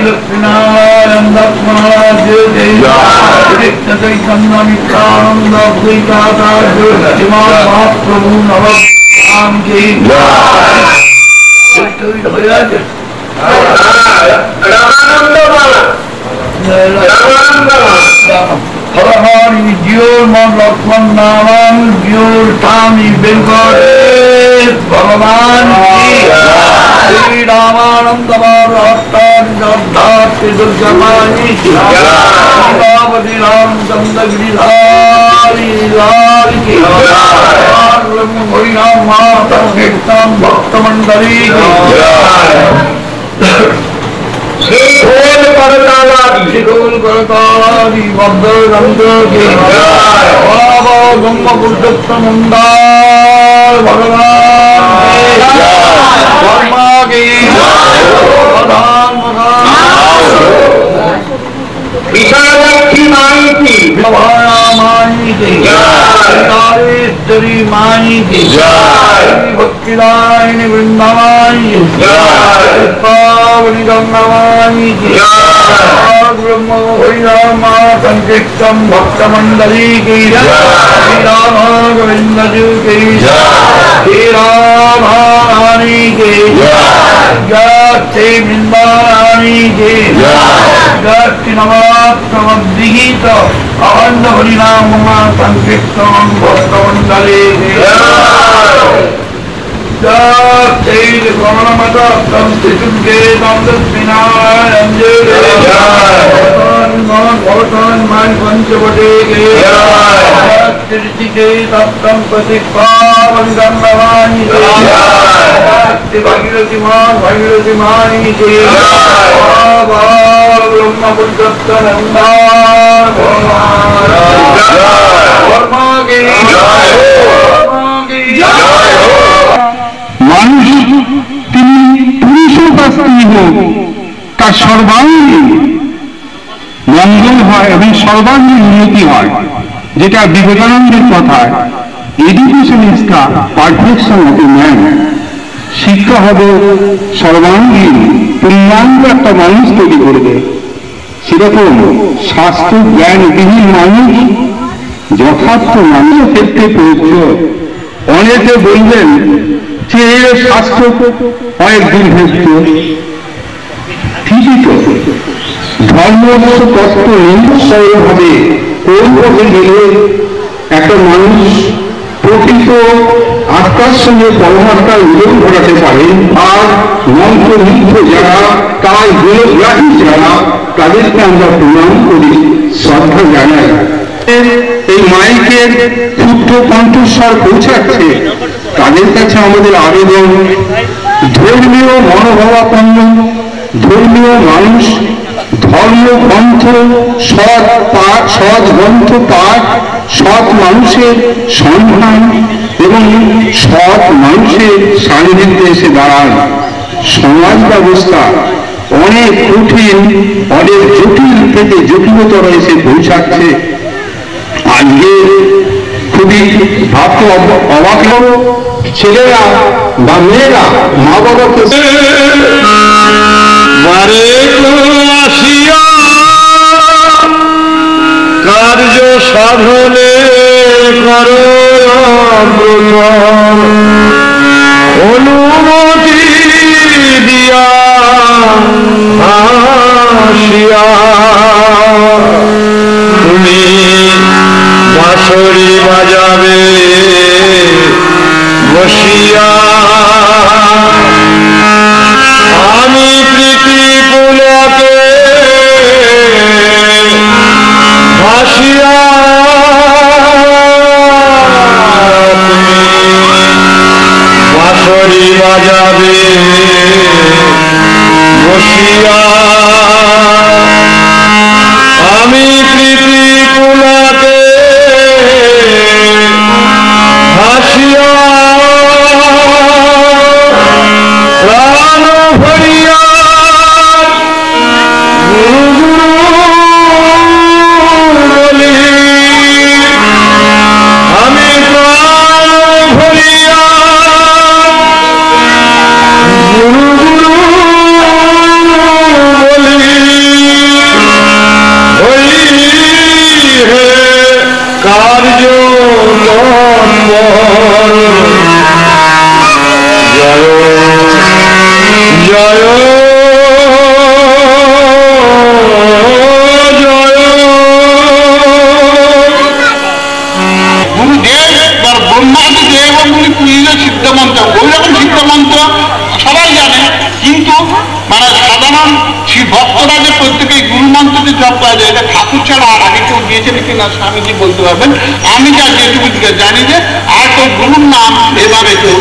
लक्ष्मीनारायण दक्षिणाराज्य चैतन्य नित्यानंद महाप्रभु नवम की हरि जियोर मन लक्ष्मण नारायण जियोर स्वामी वेंकटेश भगवान की श्री रामानंद दुर्गमानी सीतापति रामचंद्र गिरिधारी लाल की हरिनाम माता कीर्तन भक्त मंडली शिरोल करताली भद्रगंध की बाबा ब्रह्म पुरुषोत्तम भगवान वर्मा की प्रधान विशालक्षी माई की माई की तारेश्वरी माई की भक्तिदायिनी वृंदावाई पावनी गंगावाई की ब्रह्म हरिनाम संकीर्तन भक्त मंडली की श्री राधा गोविंद जी की श्री राधारानी की जय वृंदारानी की जय नवात्मविहित अखंड हरिनाम संकीर्तन भक्त मंडली की पंचवटे के भागीरथी मान भागीरथी मानी के ब्रह्म पुरुषोत्तम वर्मा के মানুষ তিনি পুরুষও বা স্ত্রী হোক তার সর্বাঙ্গীন মঙ্গল হয় এবং সর্বাঙ্গীন উন্নতি হয়, যেটা বিবেকানন্দের কথায় education is the perfection of a man. শিক্ষা হবে সর্বাঙ্গীন পূর্ণাঙ্গ একটা মানুষ তৈরি করবে। সেরকম স্বাস্থ্য জ্ঞানবিহীন মানুষ যথার্থ মানুষের ক্ষেত্রে প্রযোজ্য। অনেকে বলবেন যে স্বাস্থ্য অনেক দুর্ভেদ্য, ঠিকই তো। ধর্ম তত্ত্ব নির্ভরভাবে কোন পথে গেলে একটা মানুষ প্রকৃত আত্মার সঙ্গে পরমাত্মার মিলন ঘটাতে পারে, আর মন্ত্রমুগ্ধ যারা, তার গুণগ্রাহী যারা, তাদেরকে আমরা প্রণাম করি, শ্রদ্ধা জানাই। এই মাইকের ক্ষুদ্র কণ্ঠস্বর পৌঁছাচ্ছে, তাদের কাছে আমাদের আবেদন, ধর্মীয় মনোভাবাপন্ন ধর্মীয় মানুষ ধর্মগ্রন্থ সৎ পাঠ, সৎ গ্রন্থ পাঠ, সৎ মানুষের সন্ধান এবং সৎ মানুষের সান্নিধ্যে এসে দাঁড়ান। সমাজ ব্যবস্থা অনেক কঠিন, অনেক জটিল থেকে জটিলতর এসে পৌঁছাচ্ছে। আজকে খুবই ভাবতে অবাক হল, ছেলেরা বা মেয়েরা মা বাবাকে আসিয়া কার্য সাধনে করো অনুমতি দিয়া আসিয়া তুমি বাঁশরি বাজাবে বসিয়া, আমি প্রীতি পুলকে ভাসিয়া বাঁশরি বাজাবে বসিয়া, আমি প্রীতি পুলকে ভাসিয়া প্রাণ ভরিয়া গুরু গুরু বলি, আমি প্রাণ ভরিয়া গুরু গুরু জয় জয়। গুরুদেব বা ব্রহ্মাদি দেব বলে পুজো সিদ্ধ মন্ত্র, ওই রকম সিদ্ধ মন্ত্র সবাই জানে, কিন্তু মানে সাধারণ ভক্তরা যে প্রত্যেকে গুরু মন্ত্রটি জপ করা যায়, এটা ঠাকুর ছাড়া আর আগে কেউ দিয়েছেন কিনা স্বামীজি বলতে পারবেন। আমি যা যেটুকু জানি যে আর কেউ গুরুর নাম এভাবে কেউ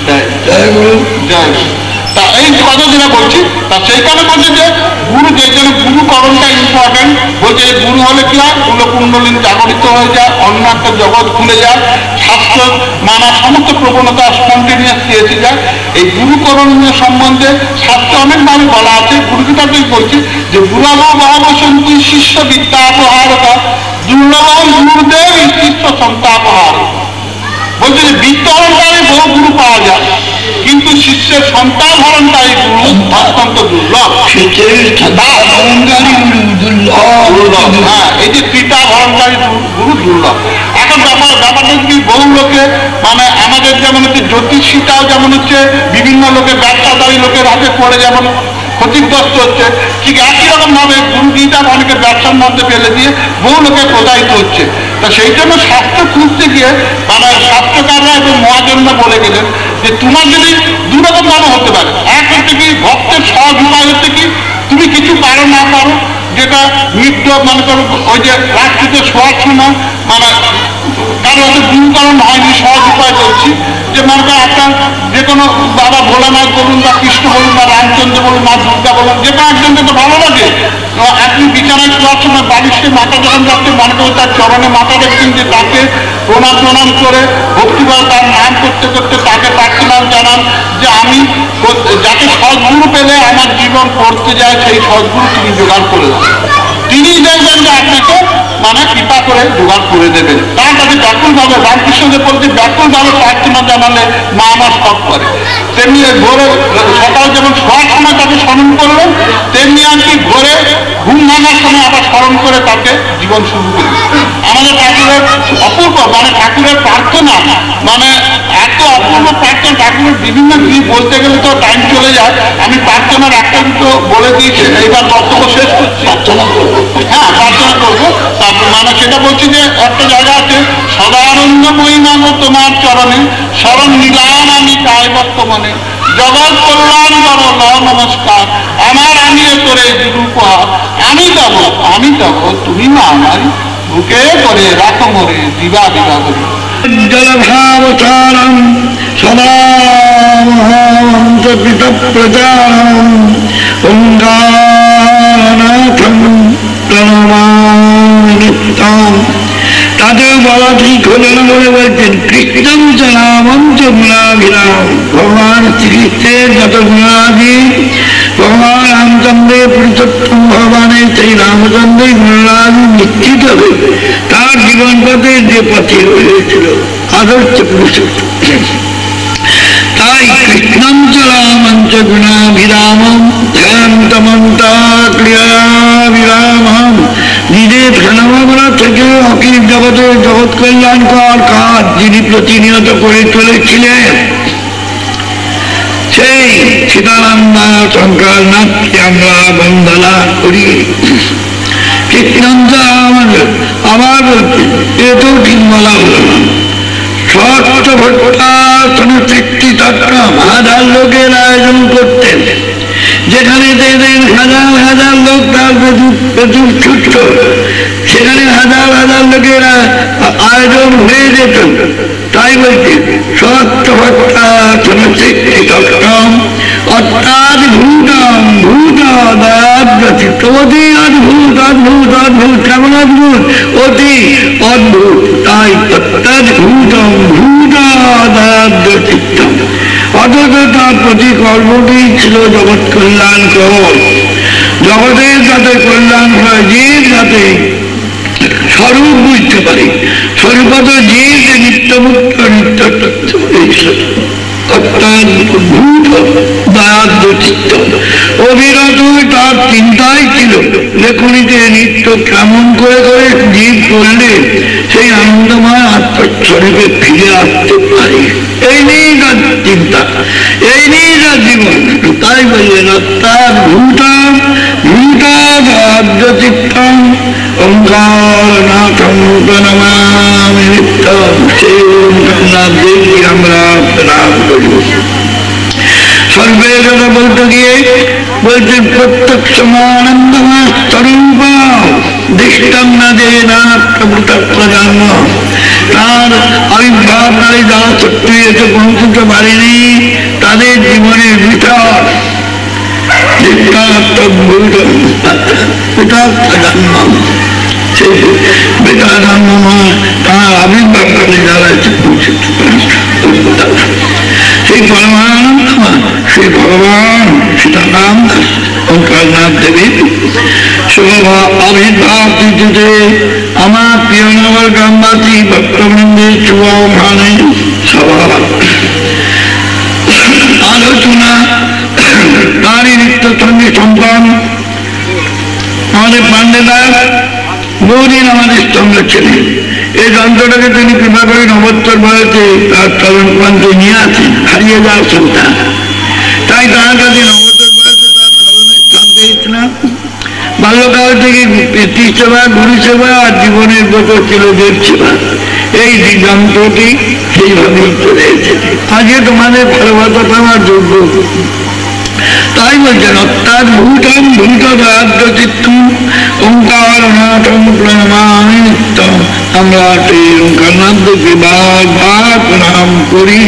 দেয়। জয় গুরু, জয় গুরু। তা এই কথা যেটা বলছি, তা সেইখানে বলছে যে গুরু, যে জন্য গুরুকরণটা ইম্পর্টেন্ট। বলছে যে গুরু হলে কি হয়, কুণ্ডলিনী জাগরিত হয়ে যায়, অন্য একটা জগৎ খুলে যায়, শাস্ত্র মানা সমস্ত প্রবণতা স্পন্টেনিয়াসলি এসে যায়। এই গুরুকরণীয় সম্বন্ধে শাস্ত্রে অনেকভাবে বলা আছে। গুরুগীতাতেই বলছে যে গুরব মহাবসন্তী শিষ্য বিদ্যাপহারতা দুর্লভম গুরুদেব শিষ্য সন্তাপহার। বলছে যে বিদ্যাহরণকারী বহু গুরু পাওয়া যায়, কিন্তু শিষ্যের সন্তান হরণকারী গুরু অত্যন্ত দুর্লভ। হ্যাঁ, এই যে পিতা হরণকারী গুরু দুর্লভ। এখন ব্যাপারটা কি, বহু লোকে মানে আমাদের যেমন হচ্ছে জ্যোতিষীটাও যেমন হচ্ছে বিভিন্ন লোকের ব্যবসাদারী লোকের হাতে পড়ে যেমন ক্ষতিগ্রস্ত হচ্ছে, ঠিক একই রকম ভাবে গুরু গীতা অনেকের ব্যবসার মধ্যে ফেলে দিয়ে বহু লোকে প্রতারিত হচ্ছে। তা সেই জন্য শাস্ত্র খুঁজতে গিয়ে মানে শাস্ত্রকাররা এবং মহাজনরা বলে গেলেন যে তোমার যদি দুরকম ভাবে হতে পারে। এক হচ্ছে কি, ভক্তের সহজ উপায় হচ্ছে কি, তুমি কিছু পারো না পারো, যেটা নৃত্য মনে করো ওই যে রাত্রিতে শোয়ার সময় মানে কারো হয়তো গুরুকরণ হয়নি, সহজ উপায় বলছি যে মনে করো আপনার যে কোনো বাবা ভোলানাথ বলুন বা কৃষ্ণ বলুন বা রামচন্দ্র বলুন মা দুর্গা বলুন, যে কোনো একজনকে তো ভালো লাগে। আপনি বিছানায় শোয়ার সময় বালিশে মাথা যখন রাখতে মনে করে তার চরণে মাথা রেখেছেন, যে তাকে প্রণাম করে ভক্তিভাবে তার নাম করতে করতে তাকে প্রার্থনা জানান যে আমি যাকে সদ্গুরু পেলে আমার জীবন পড়তে যায়, সেই সদ্গুরু তিনি জোগাড় করে দেন। তিনি দেখবেন যে আপনাকে মানে কৃপা করে জোগাড় করে দেবেন। তার কাছে ব্যাকুলভাবে রামকৃষ্ণদেব বলতে ব্যাকুলভাবে প্রার্থনা জানালে মা আমার সব করে। তেমনি ভোরে সকাল যেমন শোয়ার সময় তাকে স্মরণ করলেন, তেমনি আর কি ভোরে ঘুম ভাঙার সময় আবার স্মরণ করে তাকে জীবন শুরু করবে। আমাদের ঠাকুরের অপূর্ব মানে ঠাকুরের প্রার্থনা মানে এত অপূর্ব প্রার্থনা, ঠাকুরের বিভিন্ন দিক বলতে গেলে তো টাইম চলে যায়। আমি প্রার্থনার একটা দুটো বলে দিয়েছি, এইবার বক্তব্য শেষ করছি। প্রার্থনা করবো, হ্যাঁ প্রার্থনা করবো। তারপর মানে সেটা বলছি যে একটা জায়গা আছে, সদানন্দময়ী নাম তোমার চরণে স্মরণ নিলাম আমি তাই বর্তমানে, জগৎ কল্যাণ করো নমস্কার, আমার আনিয়ে তোরে গুরুপহার, আমি যাব তুমি না আমার বুকে করে রাখো মরে দিবা দিবা করে। জলভাবতারম সদা মহান্তপিত প্রচারম ওঙ্কারনাথম প্রণমামি নিত্যম। তাদের বলা ঠিক হল না বলে বলছেন কৃষ্ণম চ রামম চ গুণাভিরাম। ভগবান শ্রীকৃষ্ণের যত গুণাদি, ভগবান রামচন্দ্রের পুরুষোত্তম ভগবানের সেই রামচন্দ্রের গুণাদি নিশ্চিত হবে তার জীবন পথে যে পথে রয়েছিল আদর্শ পুরুষোত্তম। তাই কৃষ্ণম চ রামম চ গুণাভিরামম ধ্যান্তমন্তা ক্রিয়াভিরামম। নিজের প্রাণভাবনা থেকে অখিল জগতের জগৎ কল্যাণকর কাজ যিনি প্রতিনিয়ত করে চলেছিলেন, সেই সীতারামদা শঙ্করনাথকে আমরা বন্দনা করি। কৃষ্ণান্ত আবার বলছে এত ঠিক বলা হল না। ষষ্ঠ ভট্টাসন সৃষ্টি তত্ত্ব হাজার লোকের আয়োজন করতেন, যেখানে দেখেন হাজার হাজার লোক তার প্রচুর ছুটত, সেখানে হাজার হাজার লোকের আয়োজন হয়ে যেত। তাই বলছে ষষ্ঠ ভট্টাসন সৃষ্টি তত্ত্বম অর্থাৎ ভূতম ভূত দয়াদ্রচিত, অতি অদ্ভুত অদ্ভুত অদ্ভুত, কেমন অদ্ভুত, অতি অদ্ভুত। তাই অর্থাৎ ভূতম ভূত দয়াদ্রচিত্তম, অথচ তার প্রতি কর্মটি ছিল জগৎ কল্যাণ কর, জগতের যাতে কল্যাণ হয়, জীব যাতে স্বরূপ বুঝতে পারে। স্বরূপত জীব যে নিত্যমুক্ত নিত্য অর্থাৎ ভূত দয়াদ্র চিত্ত, অবিরত তার চিন্তাই ছিল লেখনীতে নিত্য কেমন করে করে জীব করলে সেই আনন্দময় আত্মস্বরূপে ফিরে আসতে পারি। এই নিয়েই তার চিন্তা, এই নিয়েই তার জীবন। তাই বললেন তার ভূতাম ভূতাদ্যচিত্তম ওঙ্কারনাথম প্রণমামি নিত্যম। সেই ওঙ্কারনাথ দেবকে আমরা প্রণাম করি। সর্বের কথা বলতে গিয়ে বলছেন প্রত্যেক সমানন্দময় স্বরূপ দৃষ্টাং না যে না প্রভুতত্ত্বজন্ম। তার আবির্ভাবকারী যারা সত্যি এতে পৌঁছতে পারেনি তাদের জীবনের ভিতর বেটা জন্ম তার আবির্ভাবকারী যারা এতে পৌঁছতে পারে সেই পরমানন্দ সেই ভগবান সীতারাম ওঙ্কারনাথ দেবী শোভা আবির্ভাব তিথিতে আমার প্রিয় নগর গ্রামবাসী ভক্তবৃন্দের শুভ ভানে সভা আলোচনা তারই নিত্য সঙ্গে সন্তান আমাদের পান্ডেদার বহুদিন আমাদের সঙ্গে ছিলেন। এই যন্ত্রটাকে তিনি কৃপা করে নবত্তর বয়সে তার চরণ প্রান্তে নিয়ে আসেন, হারিয়ে যাওয়ার সন্তান। তাই তার কাছে নবত্তর বয়সে তার চরণের স্থান পেয়েছিলাম। বাল্যকাল থেকে পিতৃ সেবা, গুরু সেবা আর জীবনের ব্রত ছিল দেব সেবা। এই যন্ত্রটি সেইভাবেই চলে এসেছে। আজকে তোমাদের ভালোবাসা পাওয়ার যোগ্য। তাই বলছেন অর্থাৎ ভূতম ভূতদাদ্যচিত্তম ওঙ্কারনাথম প্রণমামি নিত্যম। আমরা সেই ওঙ্কারনাথকে বার বার প্রণাম করি।